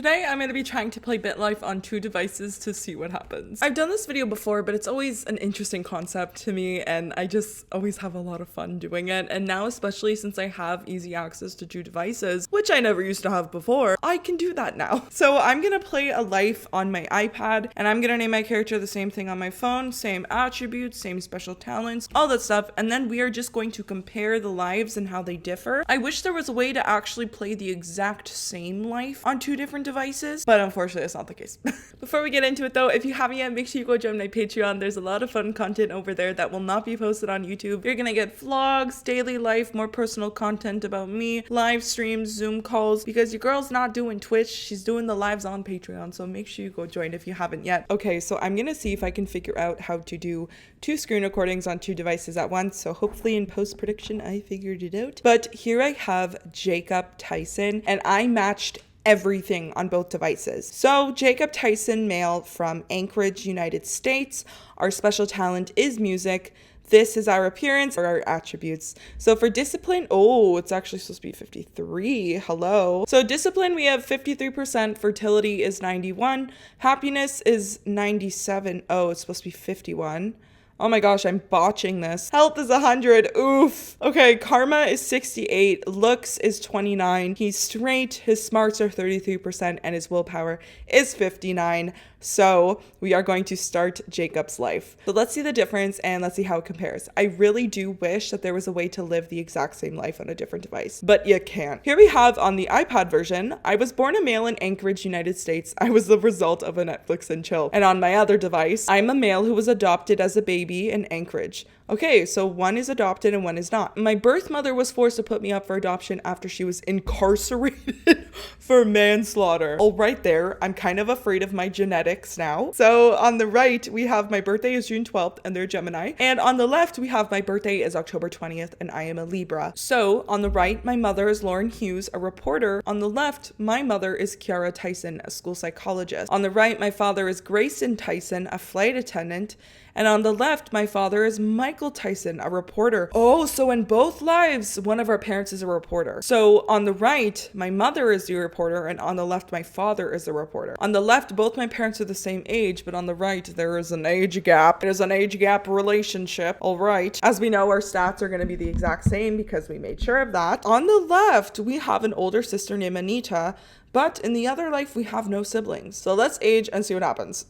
Today, I'm going to be trying to play Bitlife on 2 devices to see what happens. I've done this video before, but it's always an interesting concept to me, and I just always have a lot of fun doing it. And now, especially since I have easy access to 2 devices, which I never used to have before, I can do that now. So I'm going to play a life on my iPad, and I'm going to name my character the same thing on my phone, same attributes, same special talents, all that stuff. And then we are just going to compare the lives and how they differ. I wish there was a way to actually play the exact same life on 2 different devices, but unfortunately it's not the case. Before we get into it though, if you haven't yet, make sure you go join my Patreon. There's a lot of fun content over there that will not be posted on YouTube. You're gonna get vlogs, daily life, more personal content about me, live streams, Zoom calls, because your girl's not doing Twitch, she's doing the lives on Patreon, so make sure you go join if you haven't yet. Okay, so I'm gonna see if I can figure out how to do 2 screen recordings on 2 devices at once, so hopefully in post-production I figured it out. But here I have Jacob Tyson, and I matched everything on both devices. So Jacob Tyson, male from Anchorage, United States. Our special talent is music. This is our appearance or our attributes. So for discipline, oh, it's actually supposed to be 53. Hello. So discipline, we have 53%. Fertility is 91. Happiness is 97. Oh, it's supposed to be 51. Oh my gosh, I'm botching this. Health is 100. Oof. Okay, karma is 68. Looks is 29. He's straight. His smarts are 33%, and his willpower is 59. So we are going to start Jacob's life. So let's see the difference and let's see how it compares. I really do wish that there was a way to live the exact same life on a different device, but you can't. Here we have on the iPad version, I was born a male in Anchorage, United States. I was the result of a Netflix and chill. And on my other device, I'm a male who was adopted as a baby in Anchorage. Okay, so one is adopted and one is not. My birth mother was forced to put me up for adoption after she was incarcerated for manslaughter. Oh, right there, I'm kind of afraid of my genetics now. So on the right, we have my birthday is June 12th and they're Gemini. And on the left, we have my birthday is October 20th and I am a Libra. So on the right, my mother is Lauren Hughes, a reporter. On the left, my mother is Kiara Tyson, a school psychologist. On the right, my father is Grayson Tyson, a flight attendant. And on the left, my father is Michael Tyson, a reporter. Oh, so in both lives, one of our parents is a reporter. So on the right, my mother is the reporter, and on the left, my father is the reporter. On the left, both my parents are the same age, but on the right, there is an age gap. It is an age gap relationship. All right. As we know, our stats are going to be the exact same because we made sure of that. On the left, we have an older sister named Anita, but in the other life, we have no siblings. So let's age and see what happens.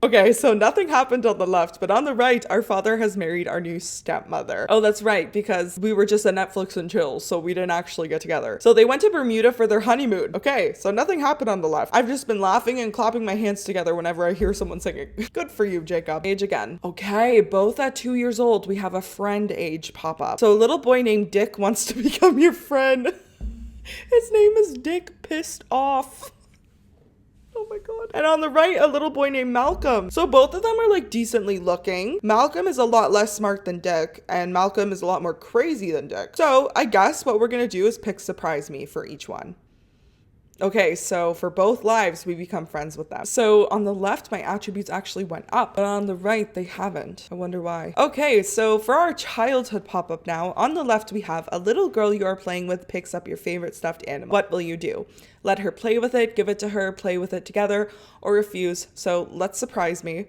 Okay, so nothing happened on the left, but on the right, our father has married our new stepmother. Oh, that's right, because we were just a Netflix and chill, so we didn't actually get together. So they went to Bermuda for their honeymoon. Okay, so nothing happened on the left. I've just been laughing and clapping my hands together whenever I hear someone singing. Good for you, Jacob. Age again. Okay, both at 2 years old, we have a friend age pop up. So a little boy named Dick wants to become your friend. His name is Dick Pissed Off. Oh my god. And on the right, a little boy named Malcolm. So both of them are like decently looking. Malcolm is a lot less smart than Dick, and Malcolm is a lot more crazy than Dick. So I guess what we're gonna do is pick surprise me for each one. Okay, so for both lives, we become friends with them. So on the left, my attributes actually went up, but on the right, they haven't. I wonder why. Okay, so for our childhood pop-up now, on the left, we have a little girl you are playing with picks up your favorite stuffed animal. What will you do? Let her play with it, give it to her, play with it together, or refuse. So let's surprise me.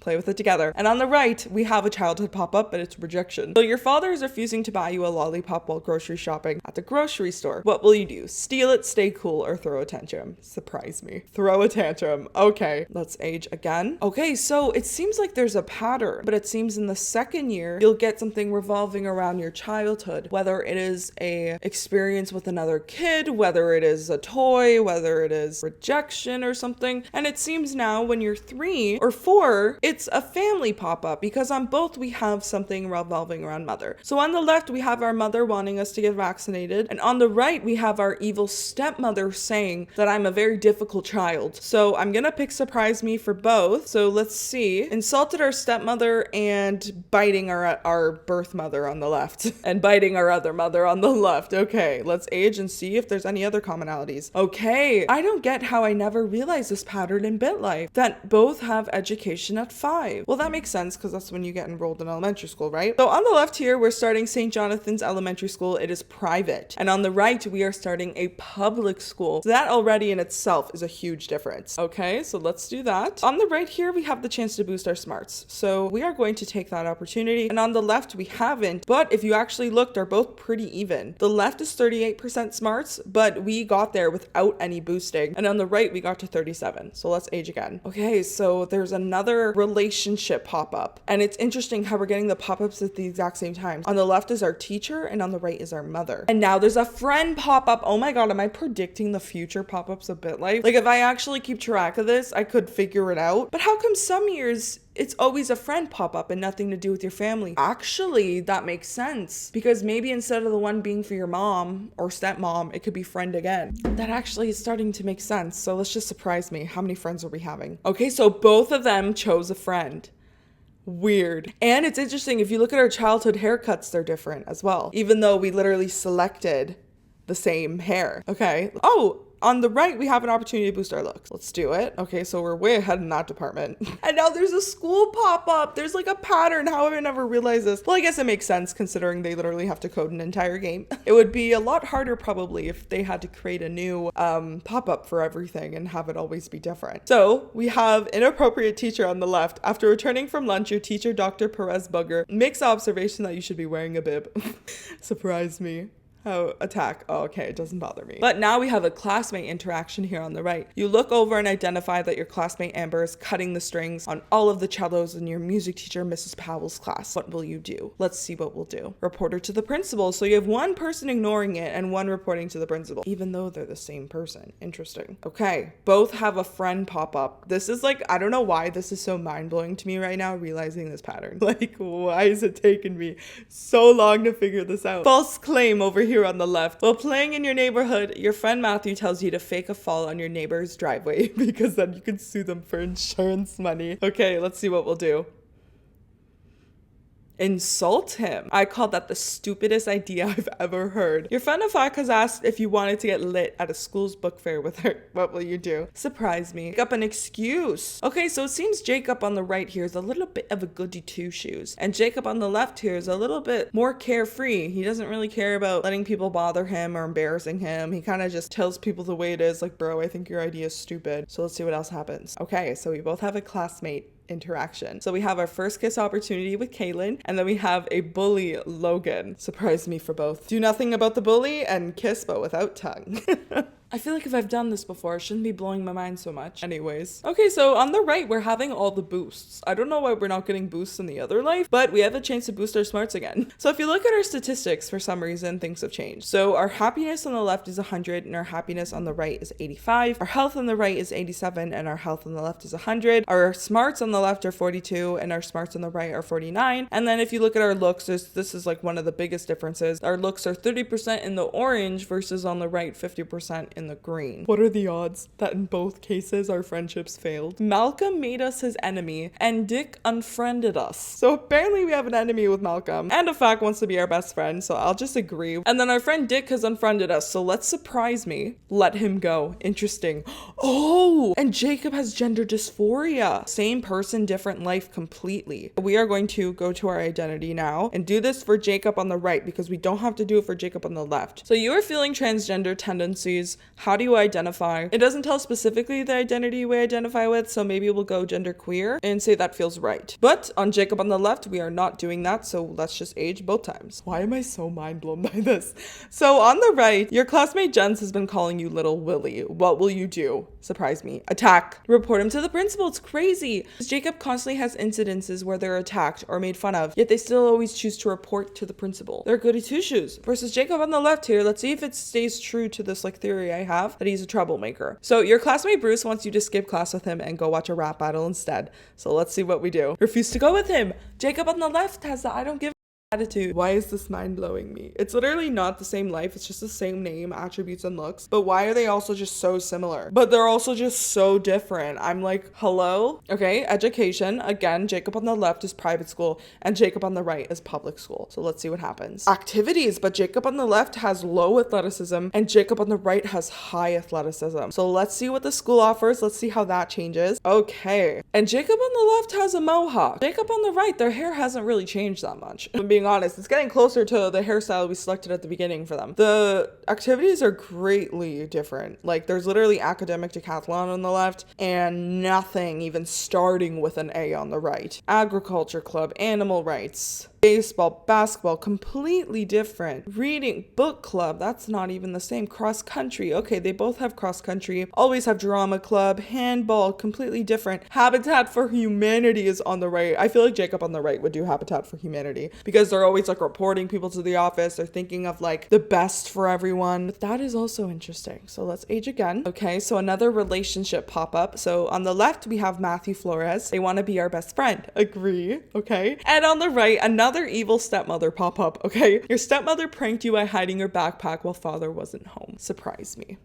Play with it together. And on the right, we have a childhood pop-up, but it's rejection. So your father is refusing to buy you a lollipop while grocery shopping at the grocery store. What will you do? Steal it, stay cool, or throw a tantrum? Surprise me. Throw a tantrum. Okay, let's age again. Okay, so it seems like there's a pattern, but it seems in the second year, you'll get something revolving around your childhood, whether it is a experience with another kid, whether it is a toy, whether it is rejection or something. And it seems now when you're 3 or 4, it's a family pop-up because on both we have something revolving around mother. So on the left, we have our mother wanting us to get vaccinated. And on the right, we have our evil stepmother saying that I'm a very difficult child. So I'm gonna pick surprise me for both. So let's see. Insulted our stepmother and biting our birth mother on the left and biting our other mother on the left. Okay, let's age and see if there's any other commonalities. Okay, I don't get how I never realized this pattern in Bitlife, that both have education at 5. 5. Well, that makes sense because that's when you get enrolled in elementary school, right? So on the left here, we're starting St. Jonathan's Elementary School. It is private. And on the right, we are starting a public school. So that already in itself is a huge difference. Okay, so let's do that. On the right here, we have the chance to boost our smarts. So we are going to take that opportunity. And on the left, we haven't. But if you actually look, they're both pretty even. The left is 38% smarts, but we got there without any boosting. And on the right, we got to 37. So let's age again. Okay, so there's another relationship pop-up. And it's interesting how we're getting the pop-ups at the exact same time. On the left is our teacher, and on the right is our mother. And now there's a friend pop-up. Oh my god, am I predicting the future pop-ups of Bitlife? Like, if I actually keep track of this, I could figure it out. But how come some years it's always a friend pop-up and nothing to do with your family? Actually, that makes sense, because maybe instead of the one being for your mom or stepmom, it could be friend again. That actually is starting to make sense. So let's just surprise me. How many friends are we having? Okay, so both of them chose a friend. Weird. And it's interesting, if you look at our childhood haircuts, they're different as well, even though we literally selected the same hair. Okay. Oh, on the right, we have an opportunity to boost our looks. Let's do it. Okay, so we're way ahead in that department. And now there's a school pop-up. There's like a pattern. How have I never realized this? Well, I guess it makes sense considering they literally have to code an entire game. It would be a lot harder probably if they had to create a new pop-up for everything and have it always be different. So we have inappropriate teacher on the left. After returning from lunch, your teacher, Dr. Perez Bugger, makes the observation that you should be wearing a bib. Surprised me. Oh, attack. Oh, okay, it doesn't bother me. But now we have a classmate interaction here on the right. You look over and identify that your classmate Amber is cutting the strings on all of the cellos in your music teacher Mrs. Powell's class. What will you do? Let's see what we'll do. Report her to the principal. So you have one person ignoring it and one reporting to the principal, even though they're the same person. Interesting. Okay, both have a friend pop up. This is like, I don't know why this is so mind-blowing to me right now, realizing this pattern. Like, why is it taking me so long to figure this out? False claim over here on the left. While playing in your neighborhood, your friend Matthew tells you to fake a fall on your neighbor's driveway because then you can sue them for insurance money. Okay, let's see what we'll do. Insult him. I call that the stupidest idea I've ever heard. Your friend Afak has asked if you wanted to get lit at a school's book fair with her. What will you do? Surprise me. Make up an excuse. Okay, so it seems Jacob on the right here is a little bit of a goody two-shoes, and Jacob on the left here is a little bit more carefree. He doesn't really care about letting people bother him or embarrassing him. He kind of just tells people the way it is, like, bro, I think your idea is stupid. So let's see what else happens. Okay, so we both have a classmate interaction. So we have our first kiss opportunity with Kaylin, and then we have a bully, Logan. Surprised me for both. Do nothing about the bully and kiss but without tongue. I feel like if I've done this before, it shouldn't be blowing my mind so much. Anyways. Okay, so on the right, we're having all the boosts. I don't know why we're not getting boosts in the other life, but we have a chance to boost our smarts again. So if you look at our statistics, for some reason, things have changed. So our happiness on the left is 100, and our happiness on the right is 85. Our health on the right is 87, and our health on the left is 100. Our smarts on the left are 42, and our smarts on the right are 49. And then if you look at our looks, this is like one of the biggest differences. Our looks are 30% in the orange versus on the right, 50% in the green. What are the odds that in both cases our friendships failed? Malcolm made us his enemy and Dick unfriended us. So apparently we have an enemy with Malcolm, and Afak wants to be our best friend, so I'll just agree. And then our friend Dick has unfriended us, so let's surprise me. Let him go. Interesting. Oh, and Jacob has gender dysphoria. Same person, different life completely. We are going to go to our identity now and do this for Jacob on the right because we don't have to do it for Jacob on the left. So you are feeling transgender tendencies. How do you identify? It doesn't tell specifically the identity we identify with, so maybe we'll go gender queer and say that feels right. But on Jacob on the left, we are not doing that, so let's just age both times. Why am I so mind blown by this? So on the right, your classmate Jens has been calling you Little Willy. What will you do? Surprise me. Attack. Report him to the principal. It's crazy. Jacob constantly has incidences where they're attacked or made fun of, yet they still always choose to report to the principal. They're goody two-shoes. Versus Jacob on the left here, let's see if it stays true to this like theory I have that he's a troublemaker. So your classmate Bruce wants you to skip class with him and go watch a rap battle instead. So let's see what we do. Refuse to go with him. Jacob on the left has the I don't give Attitude. Why is this mind-blowing me? It's literally not the same life. It's just the same name, attributes, and looks. But why are they also just so similar? But they're also just so different. I'm like, hello? Okay, education. Again, Jacob on the left is private school and Jacob on the right is public school. So let's see what happens. Activities, but Jacob on the left has low athleticism and Jacob on the right has high athleticism. So let's see what the school offers. Let's see how that changes. Okay. And Jacob on the left has a mohawk. Jacob on the right, their hair hasn't really changed that much. If I'm being honest, it's getting closer to the hairstyle we selected at the beginning for them. The activities are greatly different. Like there's literally academic decathlon on the left and nothing even starting with an A on the right. Agriculture club, animal rights, baseball, basketball, completely different. Reading, book club, that's not even the same. Cross country, okay, they both have cross country. Always have drama club, handball, completely different. Habitat for Humanity is on the right. I feel like Jacob on the right would do Habitat for Humanity because they're always like reporting people to the office. They're thinking of like the best for everyone. But that is also interesting. So let's age again. Okay, so another relationship pop up. So on the left, we have Matthew Flores. They want to be our best friend. Agree. Okay. And on the right, another evil stepmother pop up. Okay. Your stepmother pranked you by hiding your backpack while father wasn't home. Surprise me.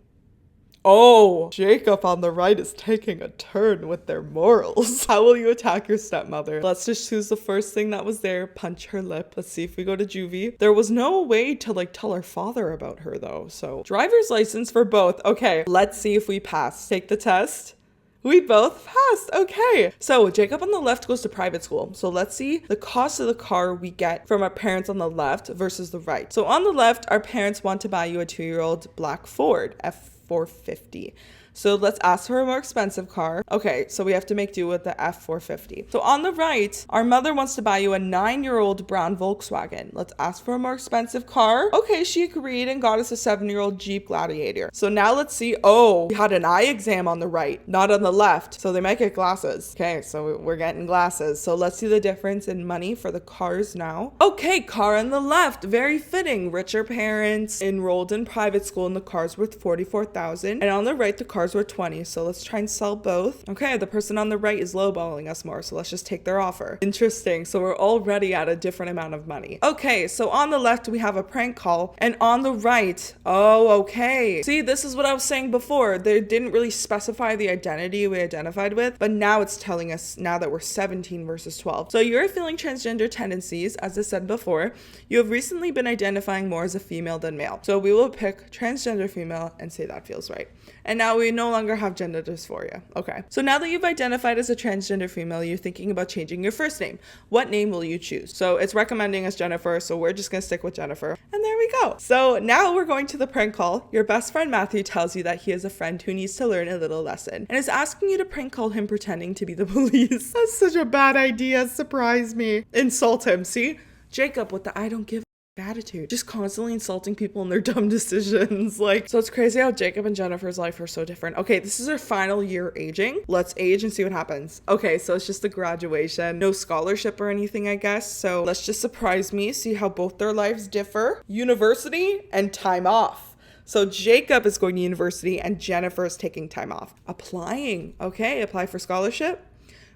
Oh, Jacob on the right is taking a turn with their morals. How will you attack your stepmother? Let's just choose the first thing that was there. Punch her lip. Let's see if we go to juvie. There was no way to like tell her father about her though. So driver's license for both. Okay, let's see if we pass. Take the test. We both passed. Okay. So Jacob on the left goes to private school. So let's see the cost of the car we get from our parents on the left versus the right. So on the left, our parents want to buy you a 2-year-old black Ford F450. So let's ask for a more expensive car. Okay, so we have to make do with the F450. So on the right, our mother wants to buy you a 9-year-old brown Volkswagen. Let's ask for a more expensive car. Okay, she agreed and got us a 7-year-old Jeep Gladiator. So now let's see. Oh, we had an eye exam on the right, not on the left. So they might get glasses. Okay, so we're getting glasses. So let's see the difference in money for the cars now. Okay, car on the left, very fitting. Richer parents, enrolled in private school, and the car's worth $44,000. And on the right, the car were 20, so let's try and sell both. Okay, the person on the right is lowballing us more, so let's just take their offer. Interesting. So we're already at a different amount of money. Okay, so on the left we have a prank call, and on the right, oh, okay. See, this is what I was saying before. They didn't really specify the identity we identified with, but now it's telling us now that we're 17 versus 12. So you're feeling transgender tendencies, as I said before. You have recently been identifying more as a female than male. So we will pick transgender female and say that feels right. And now we no longer have gender dysphoria. Okay. So now that you've identified as a transgender female, you're thinking about changing your first name. What name will you choose? So it's recommending us Jennifer, so we're just gonna stick with Jennifer. And there we go. So now we're going to the prank call. Your best friend Matthew tells you that he has a friend who needs to learn a little lesson and is asking you to prank call him pretending to be the police. That's such a bad idea. Surprise me. Insult him. See? Jacob with the I don't give attitude, just constantly insulting people and their dumb decisions. Like, so it's crazy how Jacob and Jennifer's life are so different. Okay, this is our final year aging. Let's age and see what happens. Okay, so it's just a graduation, no scholarship or anything, I guess. So let's just surprise me, see how both their lives differ. University and time off. So Jacob is going to university and Jennifer is taking time off. Applying. Okay, apply for scholarship.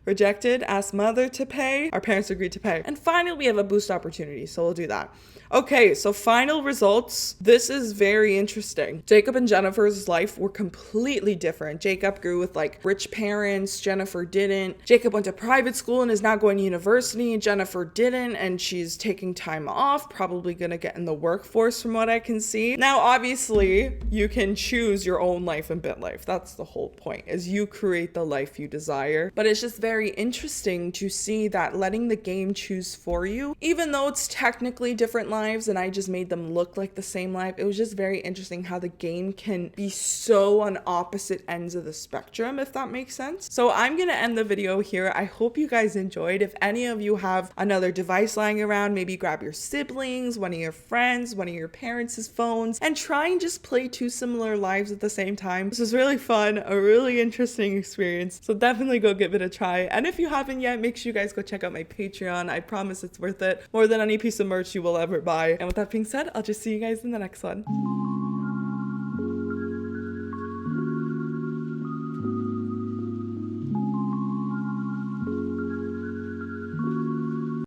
Rejected, asked mother to pay. Our parents agreed to pay. And finally, we have a boost opportunity, so we'll do that. Okay, so final results. This is very interesting. Jacob and Jennifer's life were completely different. Jacob grew with like rich parents. Jennifer didn't. Jacob went to private school and is now going to university. Jennifer didn't, and she's taking time off, probably gonna get in the workforce from what I can see. Now, obviously, you can choose your own life in Bitlife. That's the whole point, is you create the life you desire. But it's just very interesting to see that letting the game choose for you, even though it's technically different lives and I just made them look like the same life, it was just very interesting how the game can be so on opposite ends of the spectrum, if that makes sense. So I'm gonna end the video here. I hope you guys enjoyed. If any of you have another device lying around, maybe grab your siblings, one of your friends, one of your parents' phones, and try and just play two similar lives at the same time. This was really fun, a really interesting experience. So definitely go give it a try. And if you haven't yet, make sure you guys go check out my Patreon. I promise it's worth it, more than any piece of merch you will ever buy. And with that being said, I'll just see you guys in the next one.